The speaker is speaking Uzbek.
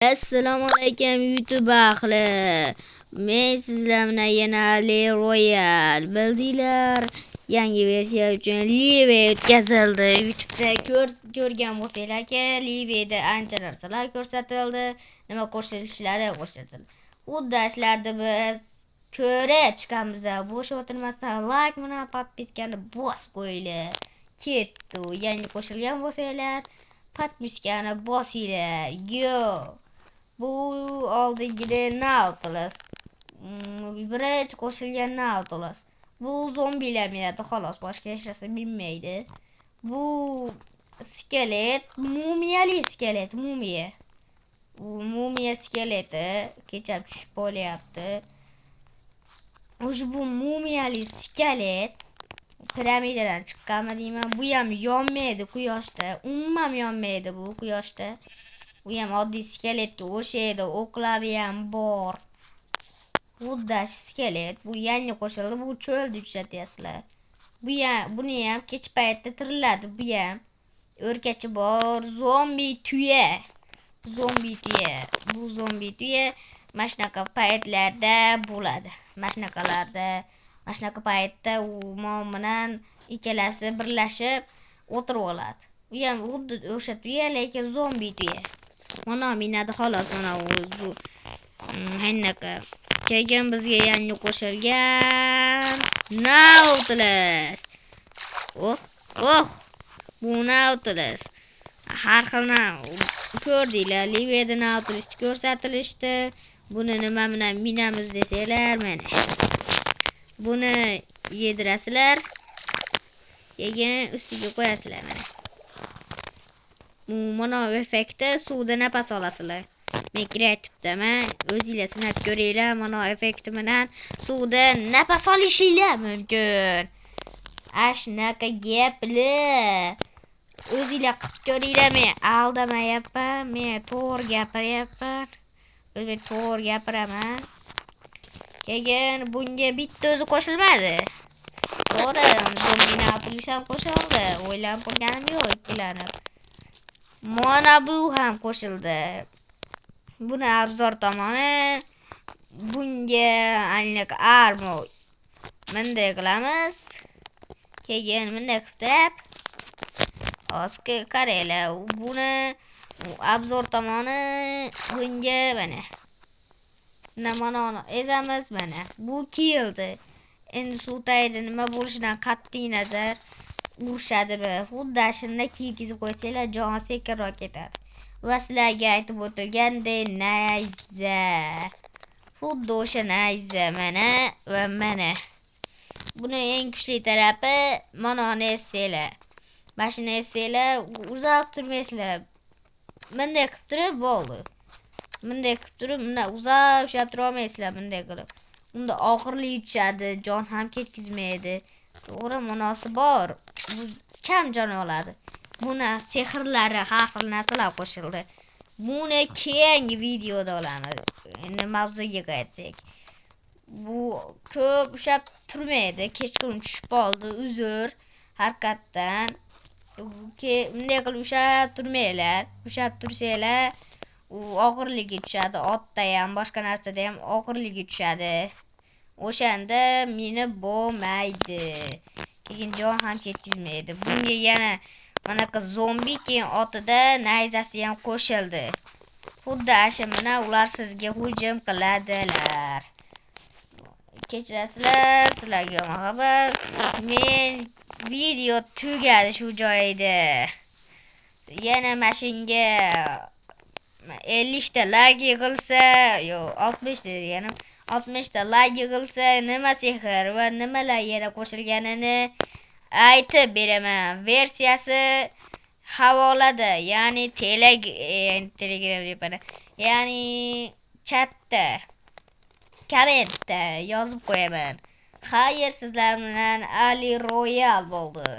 Assalomu alaykum YouTube ahli. Men sizlar bilan yana Le Royal bildinglar. Yangi versiya uchun live o'tkazildi. YouTube'da ko'rgan bo'lsanglar, liveda ancha narsalar ko'rsatildi. Nima qo'shilishlari ko'rsatildi. Uddashlarda biz ko'rib chiqamiz. Bo'sh o'tirmasdan like bilan podpiskani bosib qo'yinglar. Ketdi. Yangi qo'shilgan bo'lsanglar, podpiskani bosinglar. Yo. Bu oldingida Nautilus. Birinchi qo'shilgan Nautilus. Bu zombilar minadi xolos, boshqa hech narsa bilmaydi. Bu skelet, mumiyali skelet, mumiya. Mumiya skeleti kechab tushib qolyapti. Ushbu mumiyali skelet piramidadan chiqqanmi deyman. Bu ham yonmaydi quyoshda. Umuman yonmaydi bu quyoshda. Bu ham oddiy skeletga o'xshaydi, o'qlari ham bor. Uddash skelet, bu yangi qo'shildi, bu cho'lda uchratyapsizlar. Buni ham kech paytda tiriladi, bu ham o'rkachi bor, zombi tuya. Bu zombi tuya mana shunaqa paytlarda bo'ladi. Mana shunaqa paytda u bilan ikkalasi birlashib o'tirib oladi. Bu ham xuddi o'sha tuya, lekin zombi tuya. Mana minadi xolos, mana u hannaqa. Keyin bizga yangi qo'shilgan Nautilus. Bu Nautilus. Har xil ko'rdinglar, liveda Nautilus ko'rsatilishdi. Buni nima bilan minamiz desanglar, mana. Buni yedirasizlar. Keyin ustiga qo'yasizlar mana. Mana effekti suvda nafas olasizlar. Men kreativdaman, o'zingizlar sinab ko'ringlar. Mana effekti bilan suvda nafas olishinglar mumkin. Ashnaqa gaplar. O'zingizlar qilib ko'ringlar. Men aldamayapman, men to'g'ri gapiryapman. Men to'g'ri gapiraman. Keyin bunga bitta o'zi qo'shilmadi. To'g'ri, zombini aplisam qo'shildi. O'ylanib qo'yganim yo'q, ikkilanib. Mana bu ham qo'shildi. Buni obzor tomoni. Bunga aniq armo bunday qilamiz. Keyin bunday qilib Oska qaranglar. Buni obzor tomoni bunga mana. Mana ezamiz mana. Bu keldi. Endi suv tagida nima bo'lishidan qat'iy nazar urishadimi? Xuddi shunday kiygizib qo'ysanglar, jon sekinroq ketadi. Va sizlarga aytib o'tilgandek nayza. Xuddi o'sha nayza mana va mana. Buni eng kuchli tarafi mana nesinglar. Mashina esinglar, uzoq turmaysizlar. Bunday qilib turib bo'ldi. Bunday qilib turib, bunday uzoq ushlab tura olmaysizlar bunday qilib. Unda og'irlik tushadi, jon ham ketkizmaydi. To'g'ri, ma'nosi bor. Bu kam jon oladi. Buni sehrlari, har xil narsalar qo'shildi. Buni keyingi videoda olamiz. Endi mavzuga qaytsak. Bu ko'p ushlab turmaydi. Kechqurun tushib qoldi, uzr harakatdan. Bunday qilib ushlab turmaylar. Ushlab tursanglar, u og'irligi tushadi. Otda ham, boshqa narsada ham og'irligi tushadi. O'shanda minib bo'lmaydi. Keyin jon ham ketkizmaydi. Bunga yana manaqa zombi keyin otida nayzasi ham qo'shildi. Xuddi asha bilan ular sizga hujum qiladilar. Kechirasizlar, sizlarga muhabbat. Men video tugadi shu joyda. Yana mashinga 50 ta like yig'ilsa, yo 60 ta deganim, 60 ta like yig'ilsa nima sehr va nimalar yana qo'shilganini aytib beraman. Versiyasi havolada, ya'ni Telegram deb ya'ni chatda, kommentda yozib qo'yaman. Xayr, sizlar bilan Ali Royal bo'ldi.